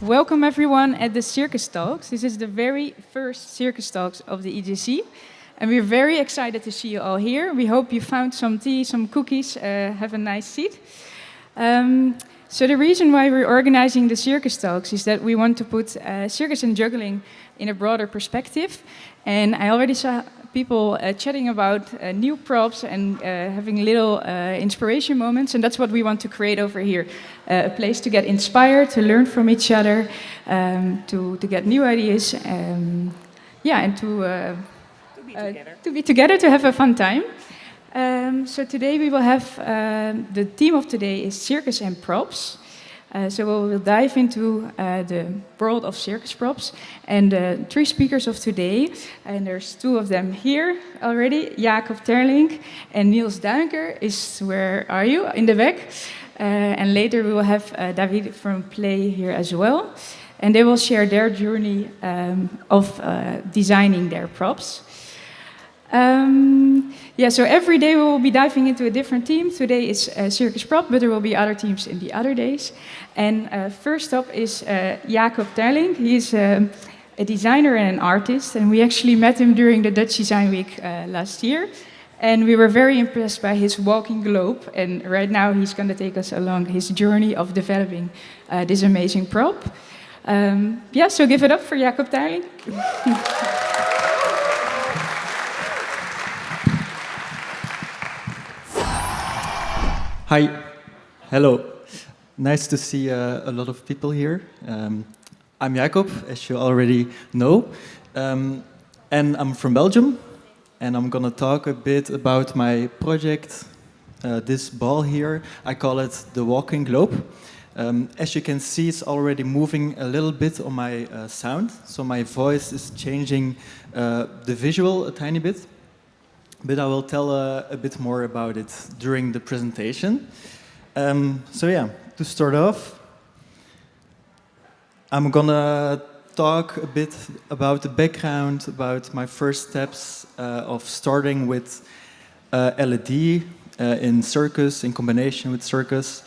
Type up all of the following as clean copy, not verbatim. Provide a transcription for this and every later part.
Welcome everyone at the Circus Talks. This is the very first Circus Talks of the EJC. And we're very excited to see you all here. We hope you found some tea, some cookies, have a nice seat. So the reason why we're organizing the Circus Talks is that we want to put circus and juggling in a broader perspective. And I already saw people chatting about new props and having little inspiration moments, and that's what we want to create over here. A place to get inspired, to learn from each other, to get new ideas, and to be together, to have a fun time. So today we will have, the theme of today is Circus and Props. So we'll dive into the world of circus props and the three speakers of today. And there's two of them here already, Teirlinck and Niels Duinker where are you? In the back. And later we will have Davide from Play here as well. And they will share their journey of designing their props. So every day we will be diving into a different theme. Today is circus prop, but there will be other themes in the other days. And first up is Teirlinck. He's a designer and an artist, and we actually met him during the Dutch Design Week last year. And we were very impressed by his Walking GLOWbe, and right now he's going to take us along his journey of developing this amazing prop. So give it up for Teirlinck. Hi, hello. Nice to see a lot of people here. I'm Jacob, as you already know, and I'm from Belgium, and I'm gonna talk a bit about my project, this ball here. I call it the Walking GLOWbe. As you can see, it's already moving a little bit on my sound, so my voice is changing the visual a tiny bit. But I will tell a bit more about it during the presentation. To start off, I'm gonna talk a bit about the background, about my first steps of starting with LED in circus, in combination with circus,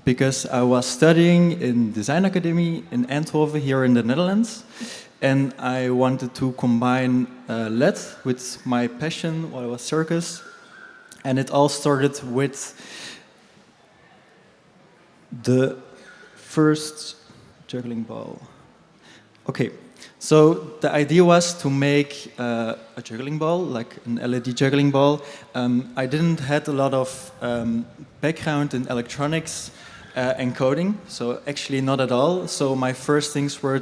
because I was studying in Design Academy in Eindhoven here in the Netherlands. And I wanted to combine LED with my passion while I was circus. And it all started with the first juggling ball. Okay, so the idea was to make a juggling ball, like an LED juggling ball. I didn't have a lot of background in electronics and coding, so actually not at all. So my first things were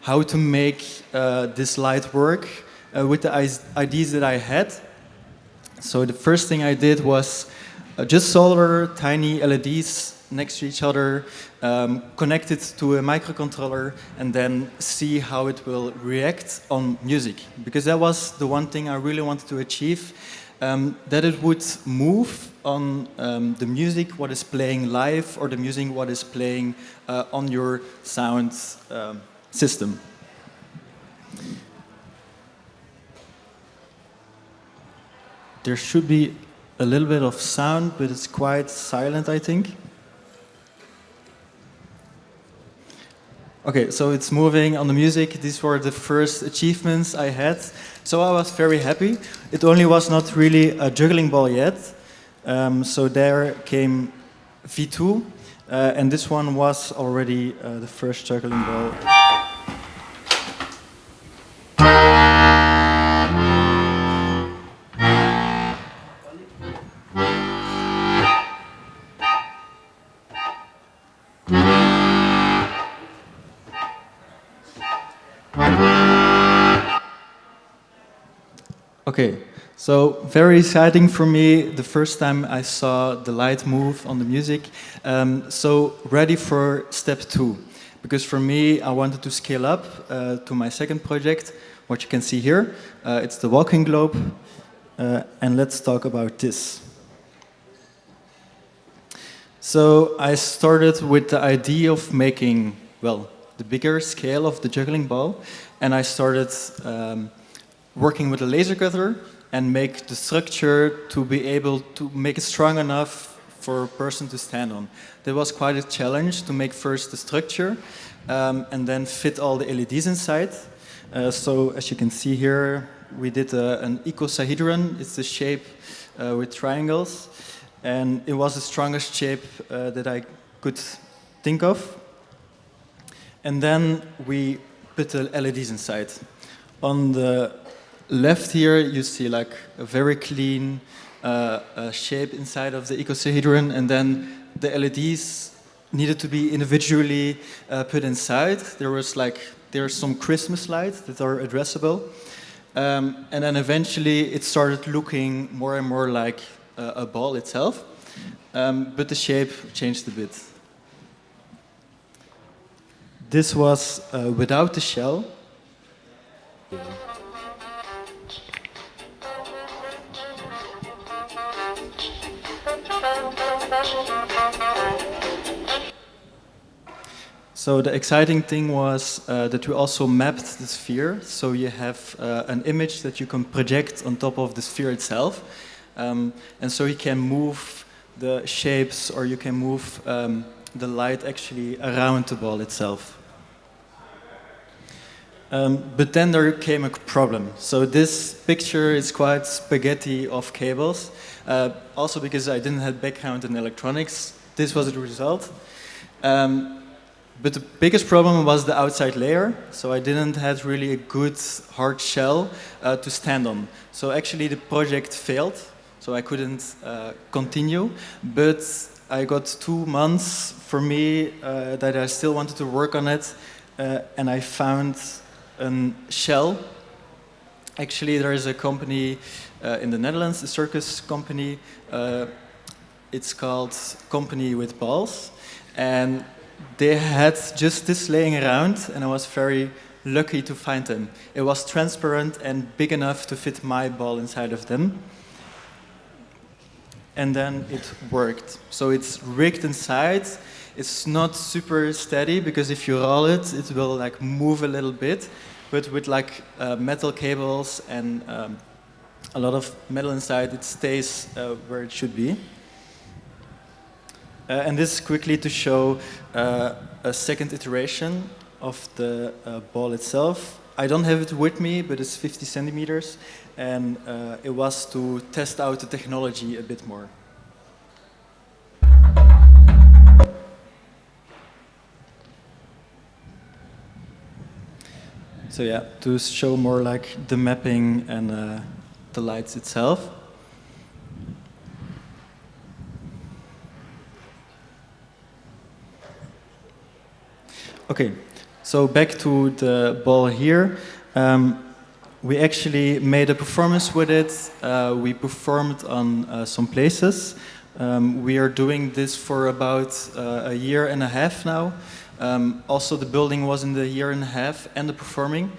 how to make this light work with the ideas that I had. So the first thing I did was just solder tiny LEDs next to each other, connect it to a microcontroller, and then see how it will react on music. Because that was the one thing I really wanted to achieve, that it would move on the music what is playing live, or the music what is playing on your sound system. There should be a little bit of sound, but it's quite silent, I think. Okay, so it's moving on the music. These were the first achievements I had. So I was very happy. It only was not really a juggling ball yet. So there came V2, and this one was already the first juggling ball. Okay, so very exciting for me the first time I saw the light move on the music. So ready for step 2, because for me I wanted to scale up to my second project, what you can see here. It's the Walking GLOWbe, and let's talk about this. So I started with the idea of making, the bigger scale of the juggling ball, and I started working with a laser cutter and make the structure to be able to make it strong enough for a person to stand on. That was quite a challenge to make first the structure and then fit all the LEDs inside. So as you can see here, we did an icosahedron. It's a shape with triangles, and it was the strongest shape that I could think of. And then we put the LEDs inside. On the left here, you see like a very clean shape inside of the icosahedron, and then the LEDs needed to be individually put inside. There's some Christmas lights that are addressable, and then eventually it started looking more and more like a ball itself, but the shape changed a bit. This was without the shell. So the exciting thing was that we also mapped the sphere, so you have an image that you can project on top of the sphere itself, and so you can move the shapes, or you can move the light actually around the ball itself. But then there came a problem. So this picture is quite spaghetti of cables, also because I didn't have background in electronics. This was the result. But the biggest problem was the outside layer, so I didn't have really a good hard shell to stand on. So actually the project failed, so I couldn't continue, but I got 2 months for me that I still wanted to work on it, and I found a shell. Actually, there is a company in the Netherlands, a circus company. It's called Company with Balls, and they had just this laying around, and I was very lucky to find them. It was transparent and big enough to fit my ball inside of them. And then it worked. So it's rigged inside. It's not super steady, because if you roll it, it will like move a little bit. But with like metal cables and a lot of metal inside, it stays where it should be. And this is quickly to show a second iteration of the ball itself. I don't have it with me, but it's 50 centimeters, and it was to test out the technology a bit more. So yeah, to show more like the mapping and the lights itself. Okay, so back to the ball here. We actually made a performance with it. We performed on some places. We are doing this for about a year and a half now. Also, the building was in the year and a half, and the performing.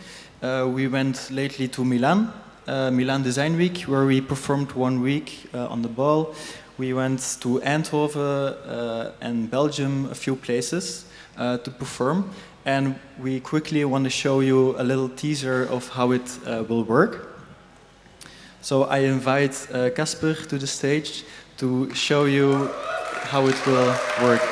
We went lately to Milan, Milan Design Week, where we performed 1 week on the ball. We went to Eindhoven and Belgium, a few places to perform. And we quickly want to show you a little teaser of how it will work. So I invite Casper to the stage to show you how it will work.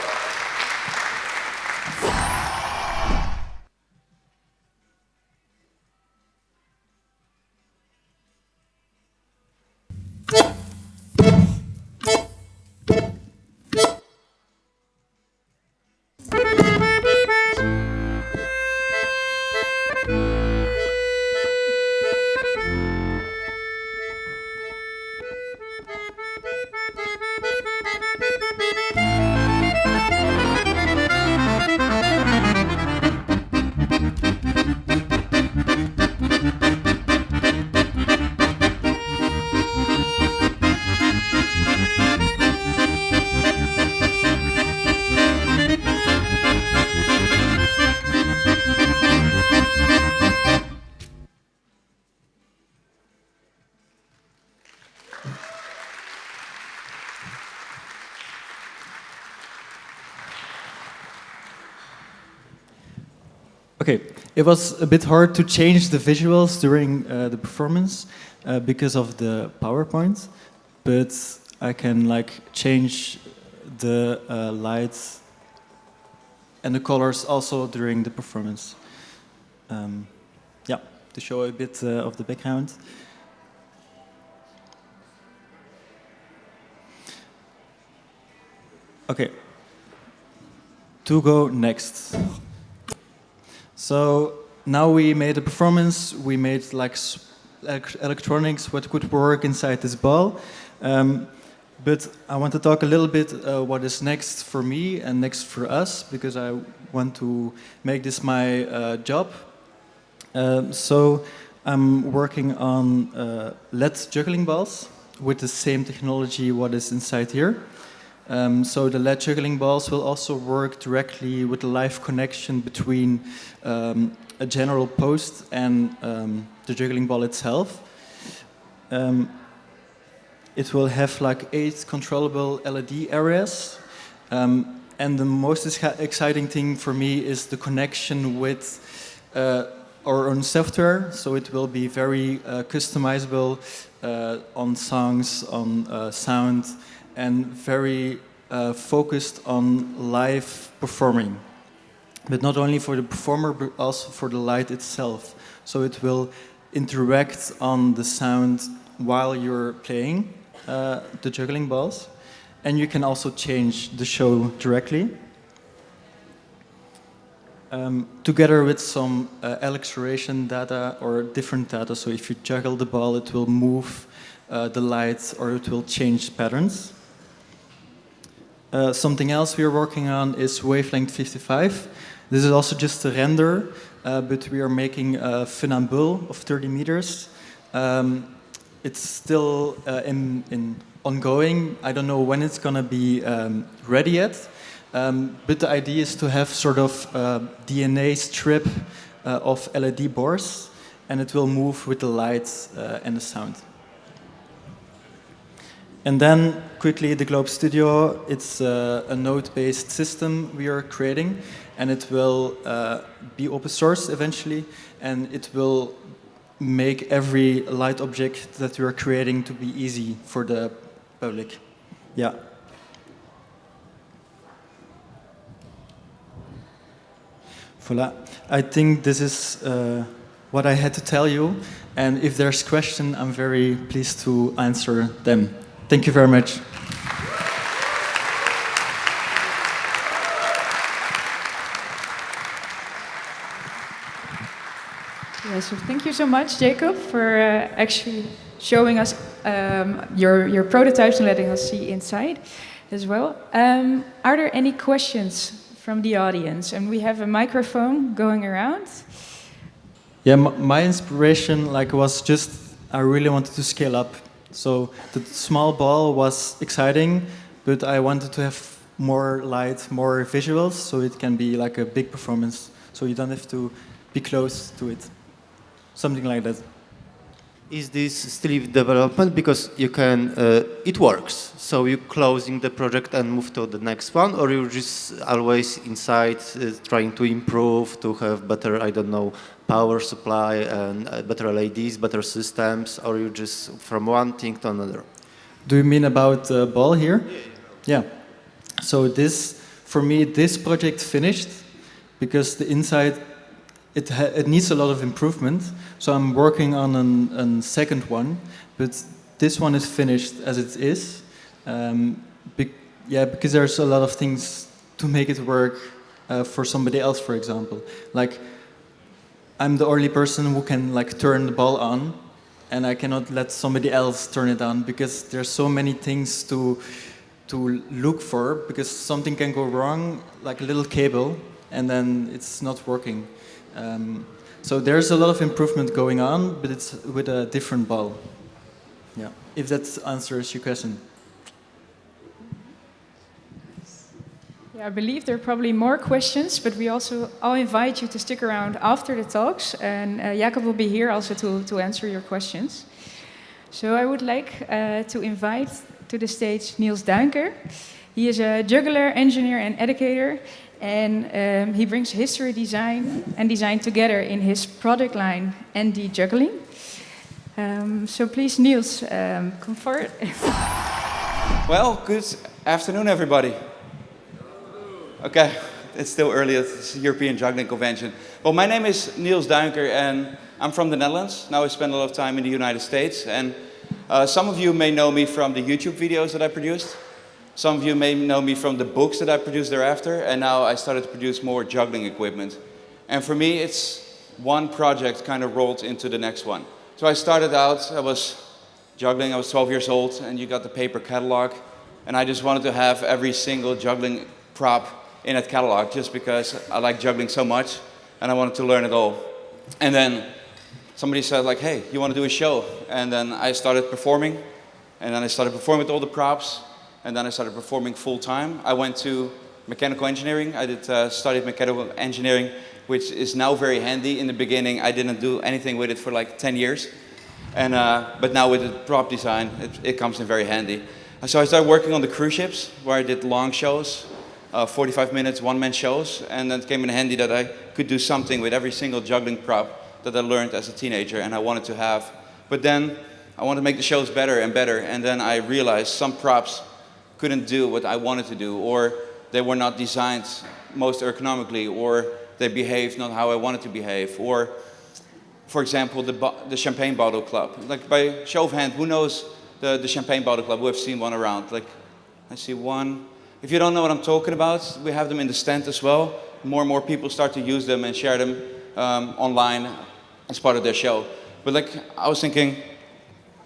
Okay, it was a bit hard to change the visuals during the performance because of the PowerPoint, but I can like change the lights and the colors also during the performance. Yeah, to show a bit of the background. Okay, to go next. So now we made a performance, we made like electronics, what could work inside this ball. But I want to talk a little bit what is next for me and next for us, because I want to make this my job. So I'm working on LED juggling balls with the same technology what is inside here. So the LED juggling balls will also work directly with the live connection between a general post and the juggling ball itself. It will have like 8 controllable LED areas. And the most exciting thing for me is the connection with our own software. So it will be very customizable on songs, on sound, and very focused on live performing. But not only for the performer, but also for the light itself. So it will interact on the sound while you're playing the juggling balls. And you can also change the show directly. Together with some acceleration data or different data. So if you juggle the ball, it will move the lights or it will change patterns. Something else we are working on is wavelength 55. This is also just a render, but we are making a funambule of 30 meters. It's still in ongoing. I don't know when it's going to be ready yet. But the idea is to have sort of DNA strip of LED bars, and it will move with the lights and the sound. And then quickly, the GLOWbe Studio, it's a node-based system we are creating, and it will be open source eventually, and it will make every light object that we are creating to be easy for the public. Yeah. Voilà. I think this is what I had to tell you, and if there's questions, I'm very pleased to answer them. Thank you very much. Yeah, so thank you so much, Jacob, for actually showing us your prototypes and letting us see inside as well. Are there any questions from the audience? And we have a microphone going around. Yeah, my inspiration was just I really wanted to scale up. So the small ball was exciting, but I wanted to have more light, more visuals, so it can be like a big performance. So you don't have to be close to it. Something like that. Is this still in development? Because you can, it works. So you're closing the project and move to the next one, or you're just always inside trying to improve, to have better, I don't know, power supply and better LEDs, better systems, or you just from one thing to another? Do you mean about the ball here? Yeah. So this, for me, this project finished because the inside, it needs a lot of improvement. So I'm working on a second one, but this one is finished as it is. Because there's a lot of things to make it work for somebody else, for example. Like, I'm the only person who can turn the ball on, and I cannot let somebody else turn it on because there's so many things to look for, because something can go wrong, like a little cable, and then it's not working. So there's a lot of improvement going on, but it's with a different ball. Yeah, if that answers your question. Yeah, I believe there are probably more questions, but I'll invite you to stick around after the talks, and Jacob will be here also to answer your questions. So I would like to invite to the stage Niels Duinker. He is a juggler, engineer, and educator, and he brings history, design, and design together in his product line, ND Juggling. So please, Niels, come forward. Well, good Afternoon, everybody. Okay, it's still early. It's the European Juggling Convention. Well, my name is Niels Duinker, and I'm from the Netherlands. Now I spend a lot of time in the United States, and some of you may know me from the YouTube videos that I produced. Some of you may know me from the books that I produced thereafter, and now I started to produce more juggling equipment. And for me, it's one project kind of rolled into the next one. So I started out, I was juggling, I was 12 years old, and you got the paper catalog. And I just wanted to have every single juggling prop in that catalog just because I like juggling so much and I wanted to learn it all. And then somebody said like, hey, you want to do a show? And then I started performing, and then I started performing with all the props, and then I started performing full time. I went to mechanical engineering. I studied mechanical engineering, which is now very handy. In the beginning, I didn't do anything with it for like 10 years. And, but now with the prop design, it comes in very handy. So I started working on the cruise ships, where I did long shows, 45 minutes, one-man shows, and then it came in handy that I could do something with every single juggling prop that I learned as a teenager and I wanted to have. But then I wanted to make the shows better and better, and then I realized some props couldn't do what I wanted to do, or they were not designed most ergonomically, or they behaved not how I wanted to behave, or, for example, the champagne bottle club. Like by show of hand, who knows the champagne bottle club? We've seen one around. Like, I see one. If you don't know what I'm talking about, we have them in the stand as well. More and more people start to use them and share them online as part of their show. But like, I was thinking,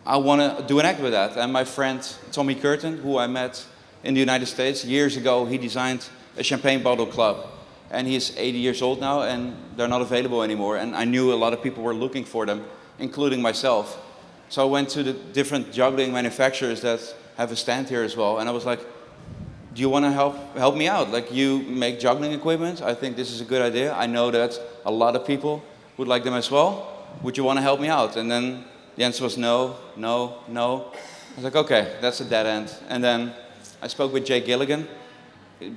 I want to do an act with that. And my friend Tommy Curtin, who I met in the United States years ago, he designed a champagne bottle club. And he's 80 years old now, and they're not available anymore. And I knew a lot of people were looking for them, including myself. So I went to the different juggling manufacturers that have a stand here as well, and I was like, do you want to help me out? Like, you make juggling equipment, I think this is a good idea. I know that a lot of people would like them as well. Would you want to help me out? And then the answer was no, no, no. I was like, okay, that's a dead end. And then I spoke with Jay Gilligan,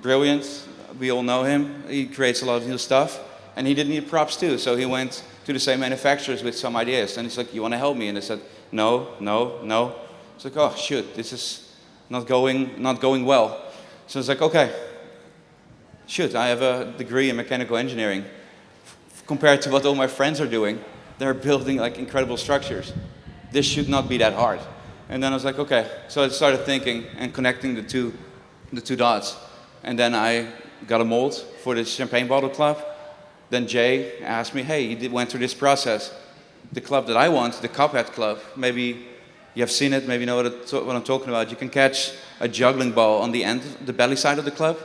brilliant, we all know him. He creates a lot of new stuff, and he did need props too, so he went to the same manufacturers with some ideas, and he's like, you want to help me? And I said, no, no, no. It's like, oh shoot, this is not going well. So it's like, okay, shoot, I have a degree in mechanical engineering. Compared to what all my friends are doing, they're building like incredible structures. This should not be that hard. And then I was like, okay. So I started thinking and connecting the two dots. And then I got a mold for the champagne bottle club. Then Jay asked me, hey, you went through this process. The club that I want, the Cuphead club, maybe you have seen it, maybe you know what I'm talking about. You can catch a juggling ball on the end, the belly side of the club,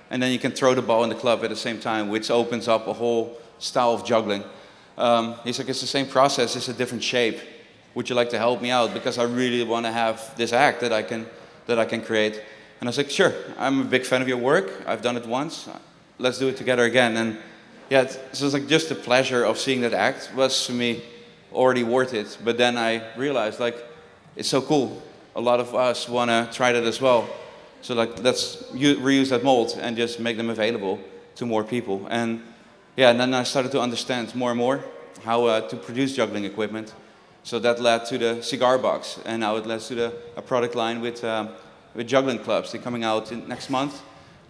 and then you can throw the ball in the club at the same time, which opens up a whole style of juggling. He's like, it's the same process, it's a different shape. Would you like to help me out? Because I really want to have this act that I can create. And I was like, sure, I'm a big fan of your work. I've done it once. Let's do it together again. And yeah, so it's like just the pleasure of seeing that act was for me already worth it. But then I realized like, it's so cool. A lot of us want to try that as well. So like, let's reuse that mold and just make them available to more people. And yeah, and then I started to understand more and more how to produce juggling equipment. So that led to the cigar box, and now it leads to a product line with juggling clubs. They're coming out next month,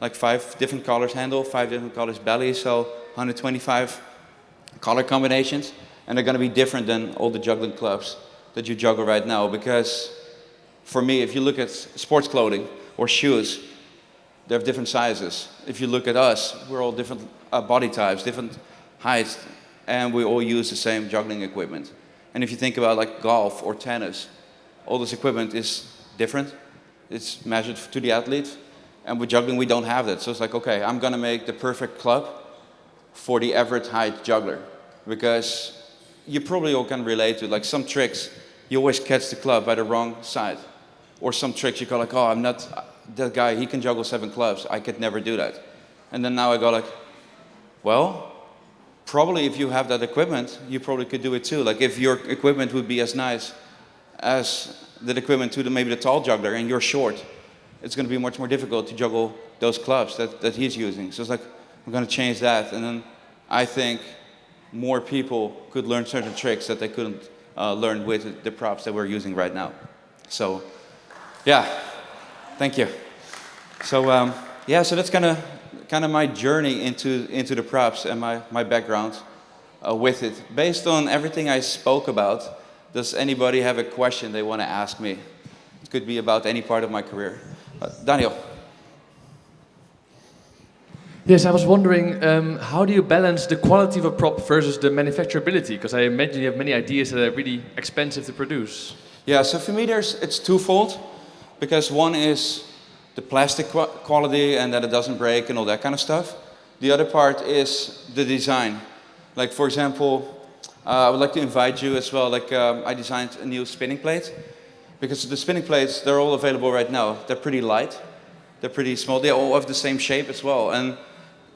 like 5 different colors handle, 5 different colors belly, so 125 color combinations, and they're going to be different than all the juggling clubs that you juggle right now. Because for me, if you look at sports clothing or shoes, they have different sizes. If you look at us, we're all different body types, different heights, and we all use the same juggling equipment. And if you think about like golf or tennis, all this equipment is different. It's measured to the athlete, and with juggling we don't have that. So it's like, okay, I'm gonna make the perfect club for the average height juggler, because you probably all can relate to like some tricks. You always catch the club by the wrong side, or some tricks you go like, oh, I'm not that guy. He can juggle 7 clubs. I could never do that. And then now I go like, well, probably if you have that equipment, you probably could do it too. Like if your equipment would be as nice as the equipment to maybe the tall juggler, and you're short, it's going to be much more difficult to juggle those clubs that he's using. So it's like, I'm going to change that. And then I think more people could learn certain tricks that they couldn't learn with the props that we're using right now. So, yeah, thank you. So yeah, so that's kind of my journey into the props and my background with it. Based on everything I spoke about, does anybody have a question they want to ask me? It could be about any part of my career. Daniel. Yes, I was wondering, how do you balance the quality of a prop versus the manufacturability? Because I imagine you have many ideas that are really expensive to produce. Yeah, so for me it's twofold, because one is the plastic quality and that it doesn't break and all that kind of stuff. The other part is the design. Like for example, I would like to invite you as well, like I designed a new spinning plate, because the spinning plates, they're all available right now. They're pretty light, they're pretty small, they all have the same shape as well. And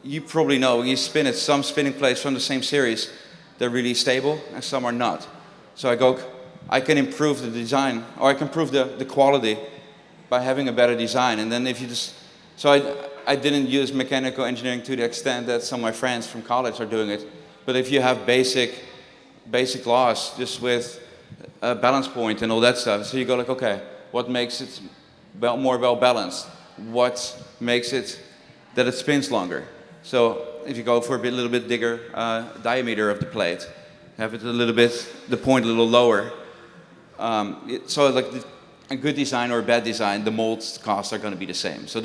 you probably know, when you spin it, some spinning plates from the same series, they're really stable and some are not. So I can improve the design, or I can improve the quality by having a better design. And then if you just, so I didn't use mechanical engineering to the extent that some of my friends from college are doing it. But if you have basic laws, just with a balance point and all that stuff, so you go like, okay, what makes it more well balanced? What makes it that it spins longer? So if you go for a little bit bigger diameter of the plate, have it the point a little lower. So like a good design or a bad design, the mold costs are going to be the same. So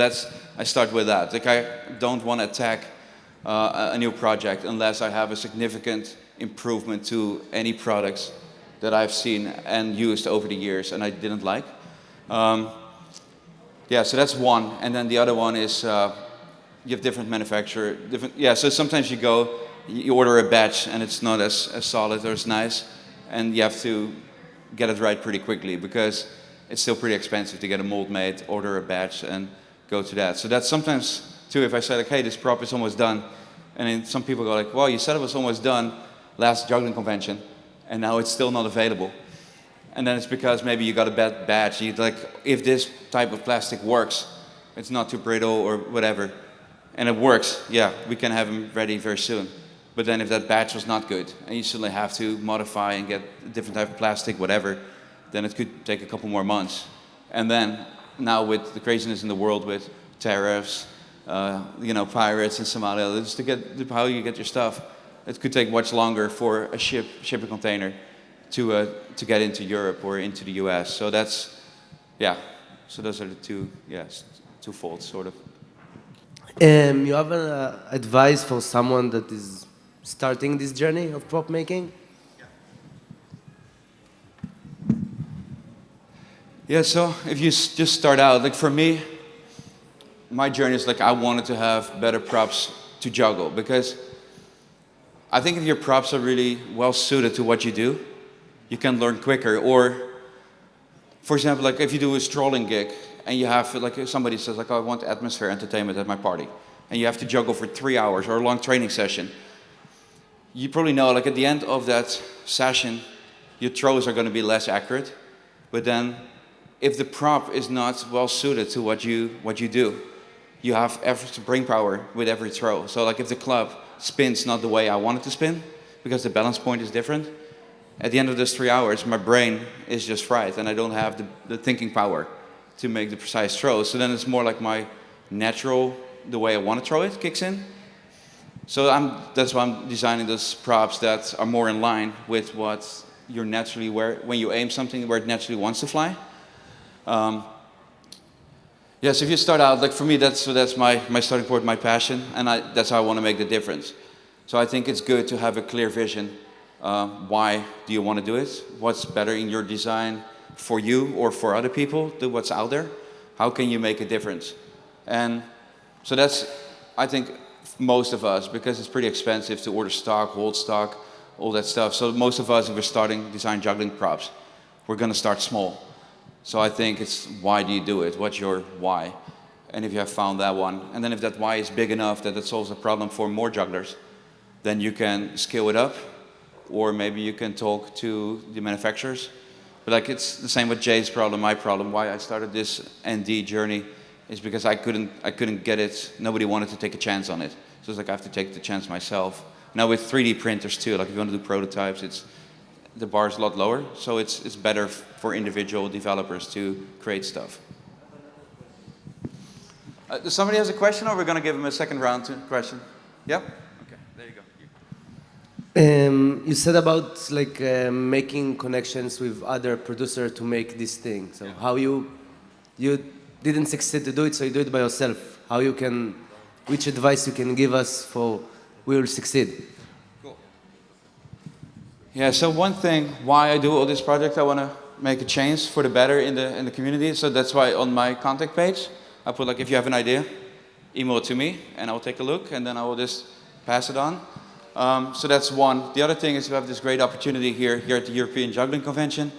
I start with that. Like I don't want to attack a new project unless I have a significant improvement to any products that I've seen and used over the years and I didn't like. Yeah, so that's one. And then the other one is you have different manufacturer. So sometimes you order a batch and it's not as solid or as nice, and you have to get it right pretty quickly because it's still pretty expensive to get a mold made, order a batch, and go to that. So that's sometimes too, if I say like, hey, this prop is almost done, and then some people go like, well, you said it was almost done last juggling convention, and now it's still not available. And then it's because maybe you got a bad batch. You like, if this type of plastic works, it's not too brittle or whatever, and it works, yeah, we can have them ready very soon. But then if that batch was not good, and you suddenly have to modify and get a different type of plastic, whatever, then it could take a couple more months. And then now with the craziness in the world with tariffs, pirates in Somalia, just to get how you get your stuff, it could take much longer for a ship a container to get into Europe or into the US. So so those are the two faults, sort of. You have an advice for someone that is starting this journey of prop making? Yeah, so if you just start out, like for me, my journey is like I wanted to have better props to juggle, because I think if your props are really well suited to what you do, you can learn quicker. Or, for example, like if you do a strolling gig and you have, like if somebody says like, oh, I want atmosphere entertainment at my party, and you have to juggle for 3 hours or a long training session, you probably know like at the end of that session, your throws are going to be less accurate. But then if the prop is not well suited to what you do, you have extra brain power with every throw. So like if the club spins not the way I want it to spin, because the balance point is different, at the end of those 3 hours, my brain is just fried and I don't have the thinking power to make the precise throws. So then it's more like my natural, the way I want to throw it kicks in. So that's why I'm designing those props that are more in line with what you're naturally, when you aim something, where it naturally wants to fly. So if you start out, like for me, that's my starting point, my passion, and that's how I want to make the difference. So I think it's good to have a clear vision. Why do you want to do it? What's better in your design for you or for other people? Do what's out there. How can you make a difference? And so that's, I think, most of us, because it's pretty expensive to order stock, hold stock, all that stuff. So most of us, if we're starting design juggling props, we're going to start small. So I think it's why do you do it? What's your why? And if you have found that one, and then if that why is big enough that it solves a problem for more jugglers, then you can scale it up, or maybe you can talk to the manufacturers. But like it's the same with Jay's problem, my problem. Why I started this ND journey is because I couldn't get it. Nobody wanted to take a chance on it. So it's like I have to take the chance myself. Now with 3D printers too, like if you want to do prototypes, the bar is a lot lower. So it's better for individual developers to create stuff. Does somebody has a question, or we're going to give him a second round to question? Yep. Okay, there you go. You said about like making connections with other producers to make this thing. So how you didn't succeed to do it, so you do it by yourself. How you can, which advice you can give us for we will succeed? Cool. Yeah. So one thing why I do all this project, I want to make a change for the better in the community. So that's why on my contact page I put like, if you have an idea, email it to me and I'll take a look and then I will just pass it on. So that's one. The other thing is we have this great opportunity here at the European Juggling Convention.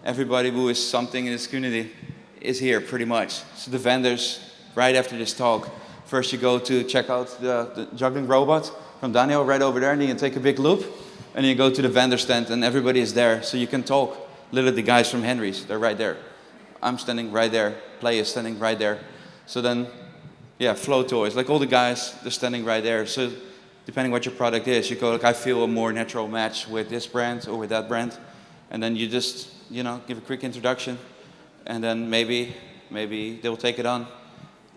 Everybody who is something in this community is here pretty much. So the vendors, right after this talk, first you go to check out the juggling robot from Daniel right over there, and you can take a big loop, and you go to the vendor stand and everybody is there, so you can talk. Literally the guys from Henry's, they're right there. I'm standing right there, Play is standing right there. So then, yeah, Flow Toys, like all the guys, they're standing right there. So depending what your product is, you go like, I feel a more natural match with this brand or with that brand. And then you just, you know, give a quick introduction. And then maybe they'll take it on.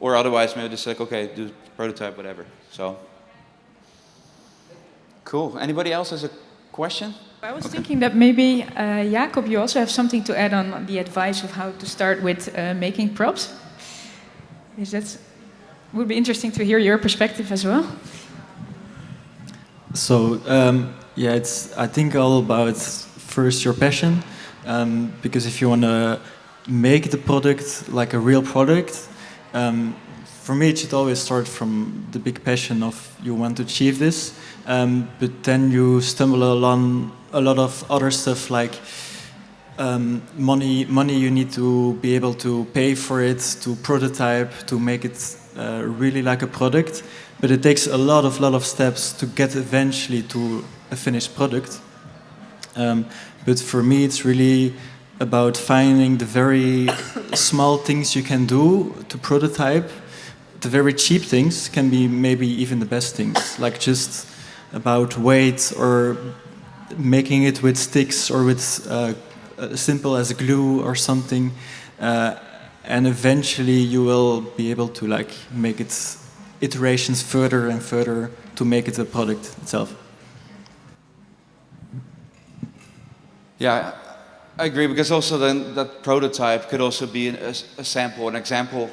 Or otherwise, maybe just like, okay, do prototype, whatever. So, cool. Anybody else has a question? I was thinking that maybe, Jacob, you also have something to add on the advice of how to start with making props. Would be interesting to hear your perspective as well. So yeah, it's I think all about first your passion, because if you want to make the product like a real product, for me it should always start from the big passion of you want to achieve this, but then you stumble along a lot of other stuff like money you need to be able to pay for it, to prototype, to make it really like a product. But it takes a lot of steps to get eventually to a finished product. But for me, it's really about finding the very small things you can do to prototype. The very cheap things can be maybe even the best things, like just about weight or making it with sticks or with simple as glue or something. And eventually you will be able to like make it iterations further and further to make it a product itself. Yeah, I agree, because also then that prototype could also be a sample, an example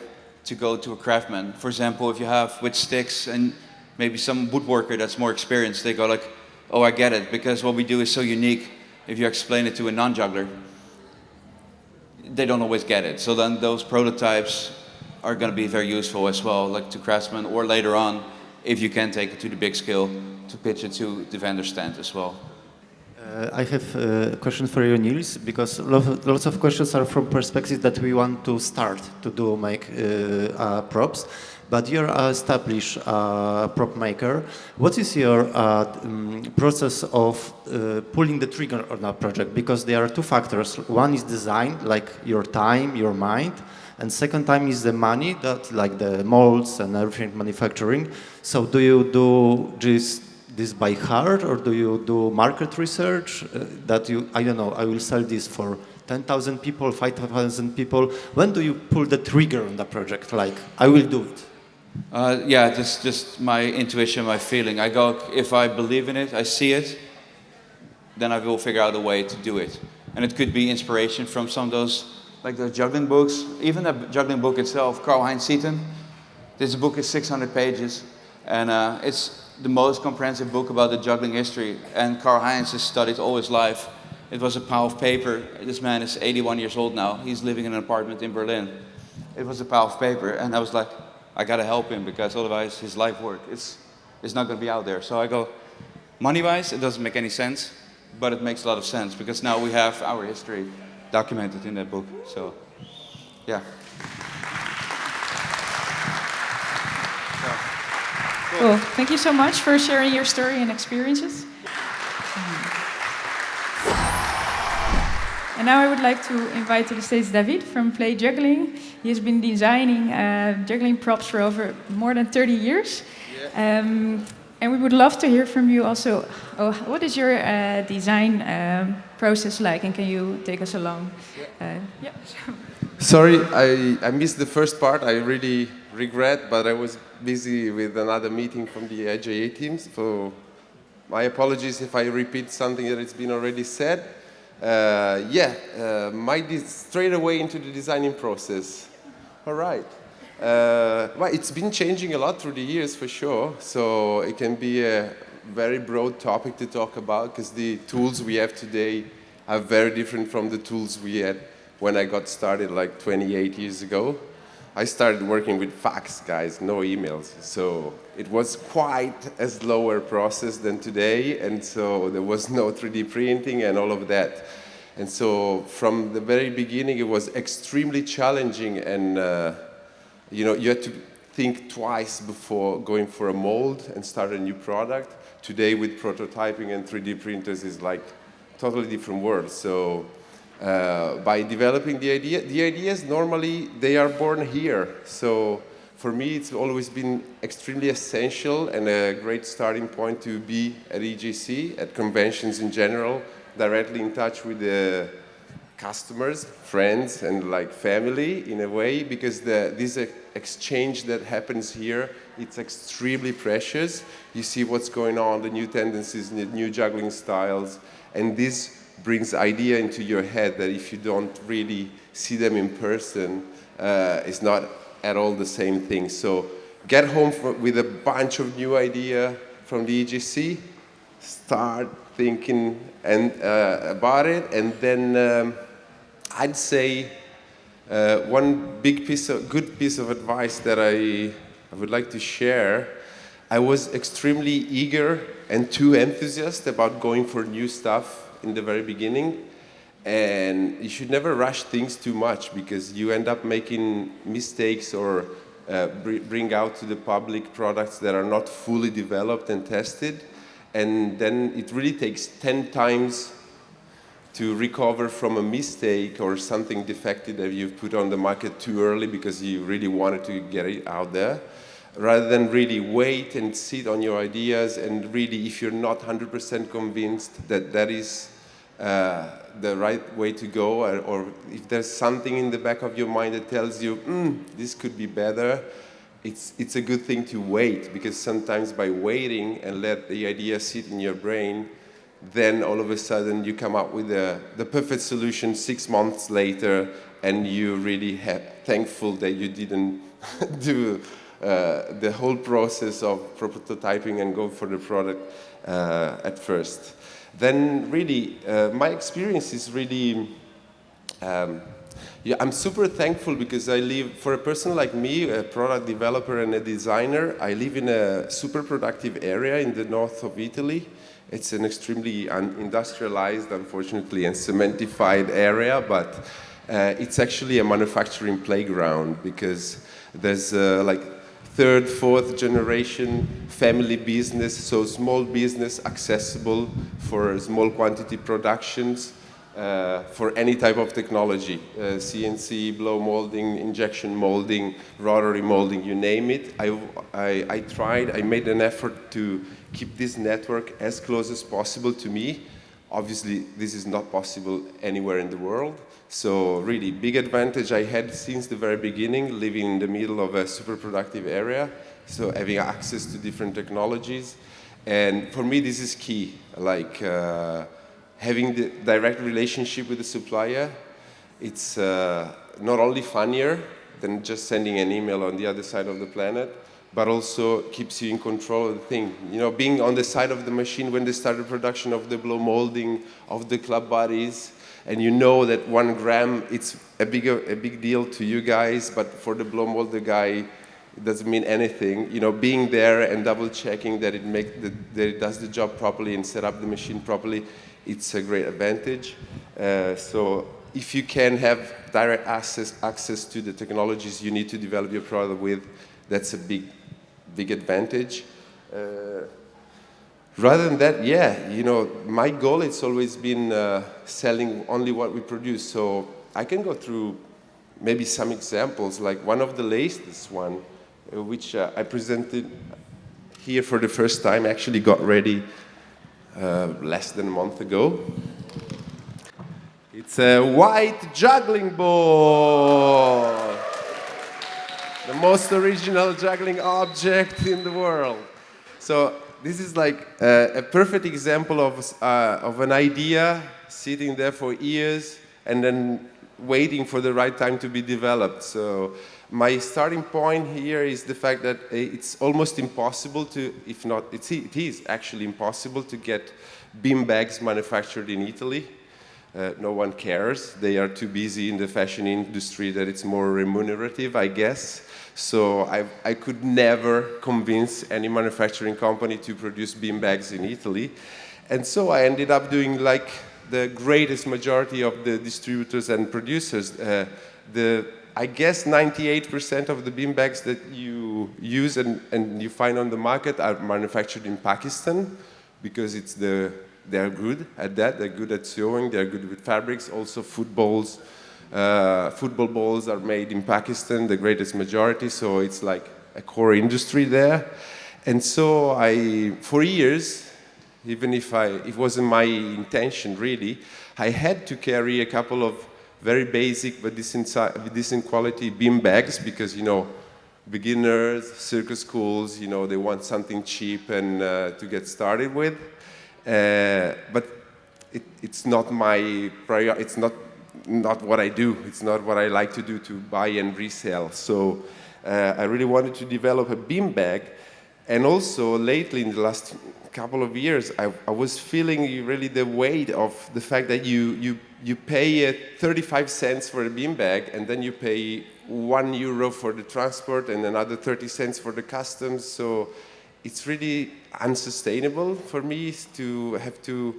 to go to a craftsman. For example, if you have with sticks and maybe some woodworker that's more experienced, they go like, oh, I get it, because what we do is so unique. If you explain it to a non-juggler, they don't always get it. So then those prototypes are going to be very useful as well, like to craftsmen, or later on, if you can take it to the big scale, to pitch it to the vendor stand as well. I have a question for you, Niels, because lots of questions are from perspectives that we want to start to do make props, but you're an established prop maker. What is your process of pulling the trigger on a project? Because there are two factors. One is design, like your time, your mind, and second time is the money, that like the molds and everything manufacturing. So do you do just this by heart, or do you do market research that you, I don't know, I will sell this for 10,000 people, 5,000 people? When do you pull the trigger on the project, like, I will do it? Yeah, just my intuition, my feeling. I go, if I believe in it, I see it, then I will figure out a way to do it. And it could be inspiration from some of those, like the juggling books, even the juggling book itself, Karl-Heinz Seaton. This book is 600 pages, and it's the most comprehensive book about the juggling history. And Karl-Heinz has studied all his life. It was a pile of paper. This man is 81 years old now. He's living in an apartment in Berlin. It was a pile of paper, and I was like, I gotta help him, because otherwise his life work is not gonna be out there. So I go, money-wise, it doesn't make any sense, but it makes a lot of sense, because now we have our history documented in that book. So, yeah. Cool. Thank you so much for sharing your story and experiences. And now I would like to invite to the stage Davide from Play Juggling. He has been designing juggling props for over more than 30 years. Yeah. And we would love to hear from you also. Oh, what is your design process like, and can you take us along? Yeah. Sorry, I missed the first part. I really regret, but I was busy with another meeting from the IJA teams, so my apologies if I repeat something that has been already said. Straight away into the designing process. All right. Well, it's been changing a lot through the years for sure, so it can be a very broad topic to talk about because the tools we have today are very different from the tools we had when I got started like 28 years ago. I started working with fax, guys, no emails. So it was quite a slower process than today, and so there was no 3D printing and all of that. And so from the very beginning, it was extremely challenging, and you had to think twice before going for a mold and start a new product. Today, with prototyping and 3D printers, is like totally different world. So by developing the ideas normally they are born here. So for me, it's always been extremely essential and a great starting point to be at EJC, at conventions in general, directly in touch with the customers, friends, and like family in a way, because this exchange that happens here, it's extremely precious. You see what's going on, the new tendencies, the new juggling styles, and this brings idea into your head that if you don't really see them in person, it's not at all the same thing. So get home with a bunch of new idea from the EJC, start thinking about it, and then I'd say one good piece of advice that I would like to share. I was extremely eager and too enthusiastic about going for new stuff in the very beginning, and you should never rush things too much because you end up making mistakes or bring out to the public products that are not fully developed and tested, and then it really takes 10 times to recover from a mistake or something defective that you've put on the market too early because you really wanted to get it out there, rather than really wait and sit on your ideas, and really, if you're not 100% convinced that that is the right way to go, or if there's something in the back of your mind that tells you, this could be better, it's a good thing to wait, because sometimes by waiting and let the idea sit in your brain, then all of a sudden you come up with the perfect solution 6 months later, and you really thankful that you didn't do the whole process of prototyping and go for the product at first. Then really, my experience is really, I'm super thankful because I live, for a person like me, a product developer and a designer, I live in a super productive area in the north of Italy. It's an extremely industrialized, unfortunately, and cementified area, but it's actually a manufacturing playground because there's like third, fourth generation family business, so small business accessible for small quantity productions for any type of technology, CNC, blow molding, injection molding, rotary molding, you name it. I made an effort to keep this network as close as possible to me. Obviously, this is not possible anywhere in the world. So really, big advantage I had since the very beginning, living in the middle of a super productive area, so having access to different technologies. And for me, this is key, like having the direct relationship with the supplier. It's not only funnier than just sending an email on the other side of the planet, but also keeps you in control of the thing. You know, being on the side of the machine when they started production of the blow molding, of the club bodies, and you know that 1 gram, it's a big deal to you guys, but for the blow molder guy, it doesn't mean anything. You know, being there and double checking that it does the job properly and set up the machine properly, it's a great advantage. So if you can have direct access to the technologies you need to develop your product with, that's a big advantage. Rather than that, yeah, you know, my goal has always been selling only what we produce. So I can go through maybe some examples, like one of the latest one, which I presented here for the first time, actually got ready less than a month ago. It's a white juggling ball. The most original juggling object in the world. So this is like a perfect example of an idea sitting there for years and then waiting for the right time to be developed. So my starting point here is the fact that it's almost impossible to, if not, it is actually impossible to get bean bags manufactured in Italy. No one cares. They are too busy in the fashion industry that it's more remunerative, I guess. So I could never convince any manufacturing company to produce bean bags in Italy. And so I ended up doing like the greatest majority of the distributors and producers. I guess 98% of the bean bags that you use and you find on the market are manufactured in Pakistan because they're good at that. They're good at sewing. They're good with fabrics. Also football balls are made in Pakistan, the greatest majority. So it's like a core industry there. And so for years, even if it wasn't my intention really, I had to carry a couple of very basic but decent quality bean bags because, beginners, circus schools, they want something cheap and to get started with. But it's not my priority. It's not what I do. It's not what I like to do, to buy and resell. So I really wanted to develop a bean bag. And also lately, in the last couple of years, I was feeling really the weight of the fact that you pay 35 cents for a bean bag, and then you pay €1 for the transport and another 30 cents for the customs. So it's really unsustainable for me to have to,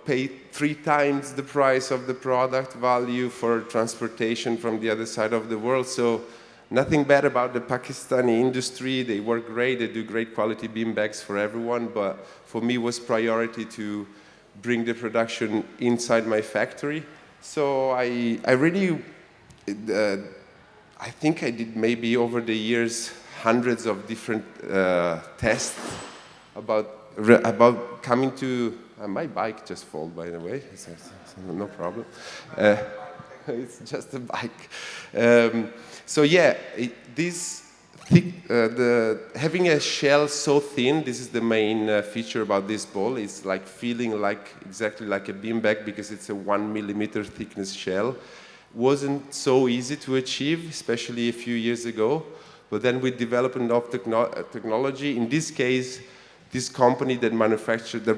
pay 3 times the price of the product value for transportation from the other side of the world. So nothing bad about the Pakistani industry. They work great. They do great quality bean bags for everyone. But for me, it was priority to bring the production inside my factory. So I really, I think I did maybe over the years hundreds of different tests about coming to. My bike just fall, by the way. It's no problem. It's just a bike. So yeah, having a shell so thin, this is the main feature about this ball. It's like feeling exactly like a beanbag because it's a 1 millimeter thickness shell. Wasn't so easy to achieve, especially a few years ago. But then with development of technology, in this case, this company that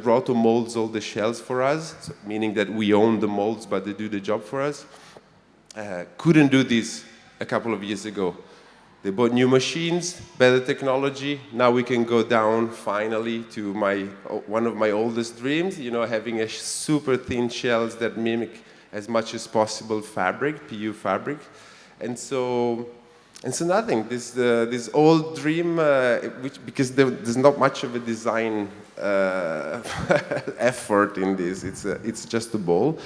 brought to molds all the shells for us, so meaning that we own the molds, but they do the job for us, couldn't do this a couple of years ago. They bought new machines, better technology. Now we can go down finally to one of my oldest dreams, having a super thin shells that mimic as much as possible fabric, PU fabric. And so nothing. This old dream, because there's not much of a design effort in this. It's just a ball.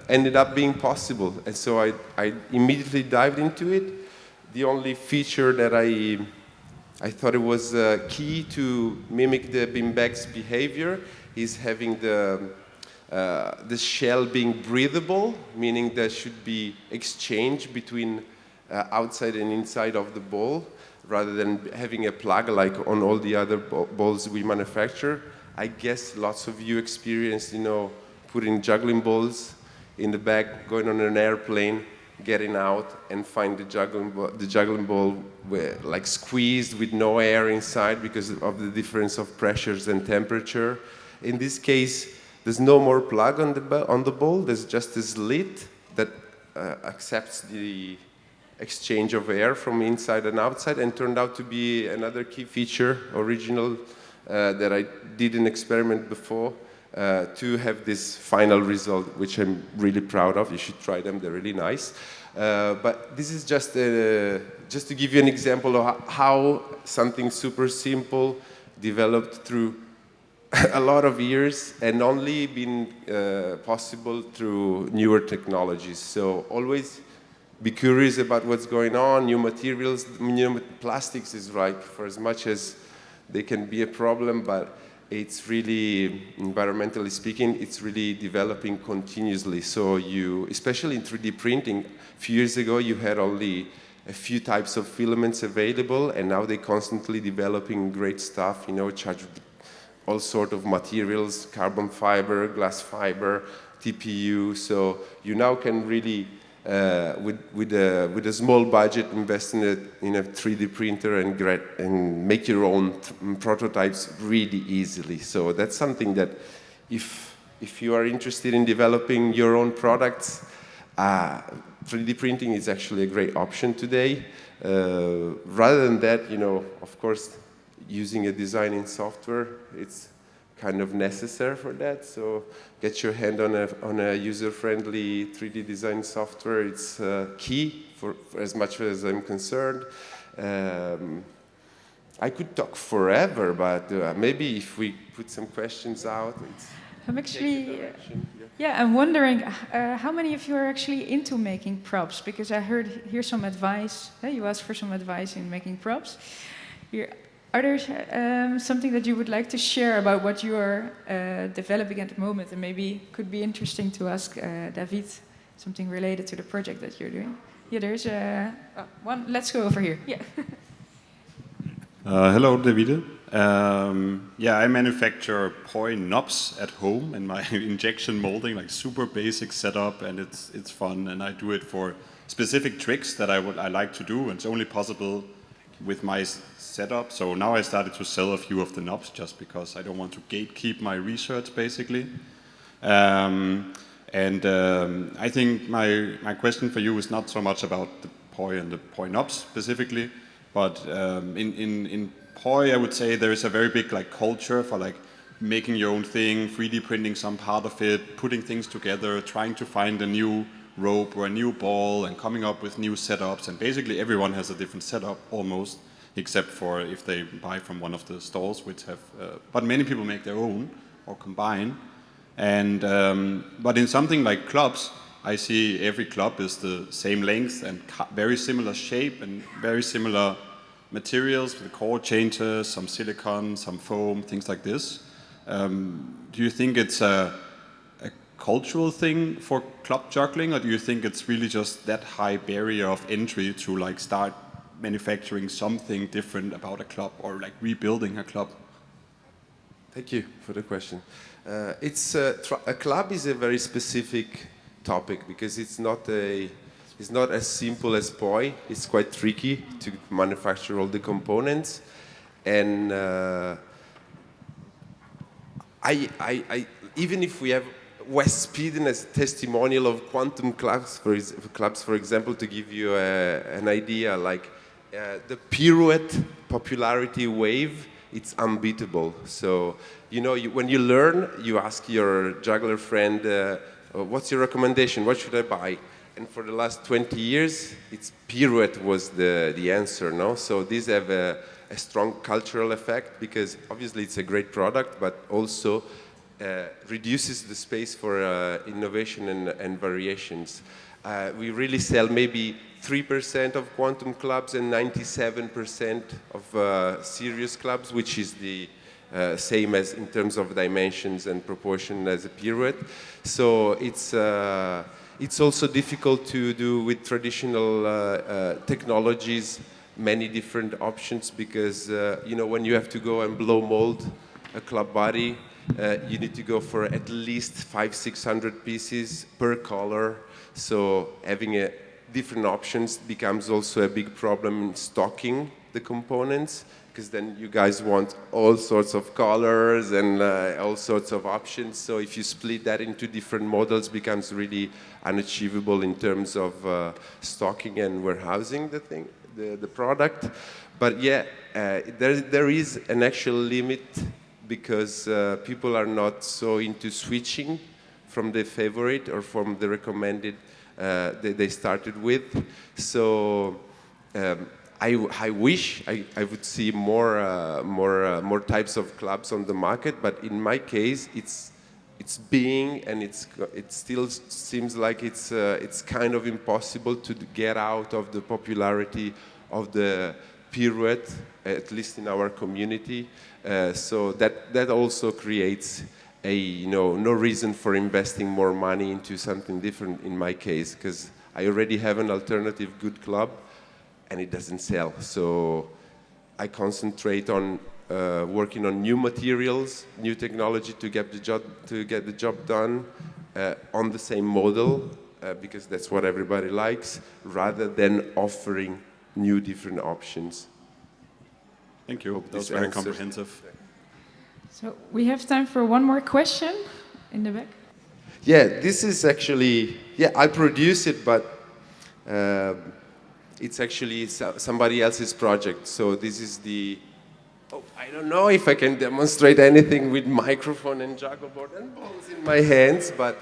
Ended up being possible, and so I immediately dived into it. The only feature that I thought it was key to mimic the beanbag's behavior is having the shell being breathable, meaning there should be exchange between outside and inside of the ball, rather than having a plug like on all the other balls we manufacture. I guess lots of you experienced, putting juggling balls in the bag, going on an airplane, getting out, and find the juggling ball squeezed with no air inside because of the difference of pressures and temperature. In this case, there's no more plug on the ball. There's just a slit that accepts the exchange of air from inside and outside, and turned out to be another key feature, original, that I did an experiment before to have this final result, which I'm really proud of. You should try them; they're really nice. But this is just to give you an example of how something super simple developed through a lot of years and only been possible through newer technologies. So always be curious about what's going on, new materials. Plastics is right for as much as they can be a problem, but it's really, environmentally speaking, it's really developing continuously. So especially in 3D printing, a few years ago you had only a few types of filaments available, and now they're constantly developing great stuff, charged with all sort of materials, carbon fiber, glass fiber, TPU. So you now can really, with a small budget, invest in a 3D printer and make your own prototypes really easily. So that's something that if you are interested in developing your own products, 3D printing is actually a great option today. Rather than that, of course, using a designing software, it's kind of necessary for that. So get your hand on a user-friendly 3D design software. It's key for as much as I'm concerned. I could talk forever, but maybe if we put some questions out, I'm actually, I'm wondering how many of you are actually into making props? Because I hear some advice. You asked for some advice in making props. Are there something that you would like to share about what you are developing at the moment, and maybe could be interesting to ask David something related to the project that you're doing? Yeah, there's one. Let's go over here. Yeah. Hello, Davide. I manufacture poi knobs at home in my injection molding, like super basic setup, and it's fun. And I do it for specific tricks that I like to do, and it's only possible with my setup. So now I started to sell a few of the knobs just because I don't want to gatekeep my research, basically. I think my question for you is not so much about the poi and the poi knobs specifically, but in poi, I would say there is a very big culture for making your own thing, 3D printing some part of it, putting things together, trying to find a new rope or a new ball, and coming up with new setups. And basically, everyone has a different setup almost, except for if they buy from one of the stalls, which have. But many people make their own or combine. And but in something like clubs, I see every club is the same length and very similar shape and very similar materials with the core changes, some silicone, some foam, things like this. Do you think it's a cultural thing for club juggling, or do you think it's really just that high barrier of entry to start manufacturing something different about a club or rebuilding a club? Thank you for the question. A club is a very specific topic because it's not as simple as poi. It's quite tricky to manufacture all the components, and even if we have West Sweden as a testimonial of quantum clubs, for example, to give you an idea, the pirouette popularity wave, it's unbeatable. So, when you learn, you ask your juggler friend, what's your recommendation? What should I buy? And for the last 20 years, pirouette was the answer, no? So these have a strong cultural effect because obviously it's a great product, but also reduces the space for innovation and variations. We really sell maybe 3% of quantum clubs and 97% of serious clubs, which is the same as in terms of dimensions and proportion as a pirouette. So it's also difficult to do with traditional technologies, many different options, because when you have to go and blow mold a club body, you need to go for at least 500-600 pieces per color. So having different options becomes also a big problem in stocking the components, because then you guys want all sorts of colors and all sorts of options. So if you split that into different models, it becomes really unachievable in terms of stocking and warehousing the product. But there is an actual limit because people are not so into switching from the favorite or from the recommended they started with. So I wish I would see more types of clubs on the market, but in my case, it's and it still seems like it's kind of impossible to get out of the popularity of the pirouette, at least in our community. So that also creates no reason for investing more money into something different in my case, because I already have an alternative good club. and it doesn't sell. So I concentrate on working on new materials, new technology to get the job done on the same model, because that's what everybody likes, rather than offering new different options. Thank you. That was very comprehensive. So we have time for one more question in the back. Yeah, this is actually, I produce it, but it's actually somebody else's project. So this is I don't know if I can demonstrate anything with microphone and juggleboard and balls in my hands, but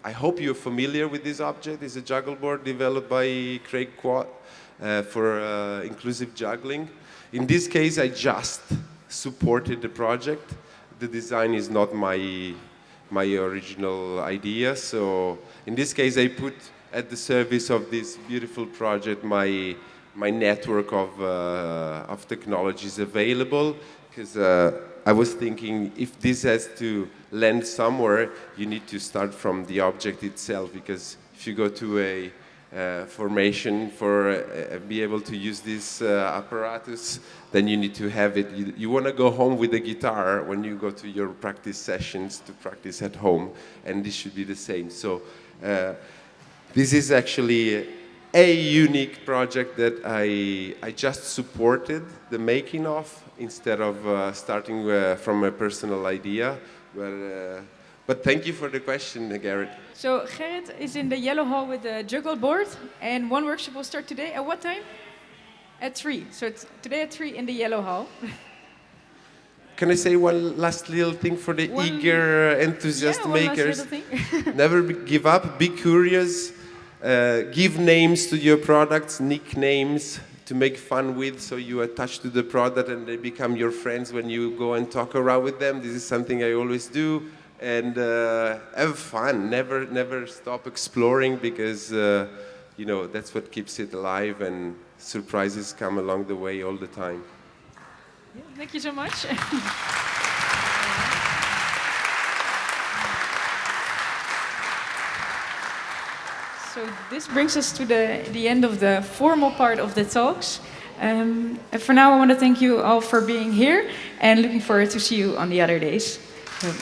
I hope you're familiar with this object. It's a juggleboard developed by Craig Quad for inclusive juggling. In this case, I just supported the project. The design is not my original idea, so in this case, I put at the service of this beautiful project my network of technologies available, because I was thinking if this has to land somewhere, you need to start from the object itself, because if you go to a formation for be able to use this apparatus, then you need to have it. You want to go home with a guitar when you go to your practice sessions to practice at home, and this should be the same. So this is actually a unique project that I just supported the making of instead of starting from a personal idea. But thank you for the question, Garrett. So Gerrit is in the yellow hall with the juggle board, and one workshop will start today. At what time? At 3. So it's today at 3 in the yellow hall. Can I say one last little thing for the eager enthusiast makers? Last little thing. Never give up, be curious, give names to your products, nicknames to make fun with, so you attach to the product and they become your friends when you go and talk around with them. This is something I always do. And have fun, never stop exploring, because that's what keeps it alive, and surprises come along the way all the time. Yeah, thank you so much. So this brings us to the end of the formal part of the talks. And for now, I want to thank you all for being here, and looking forward to see you on the other days. So.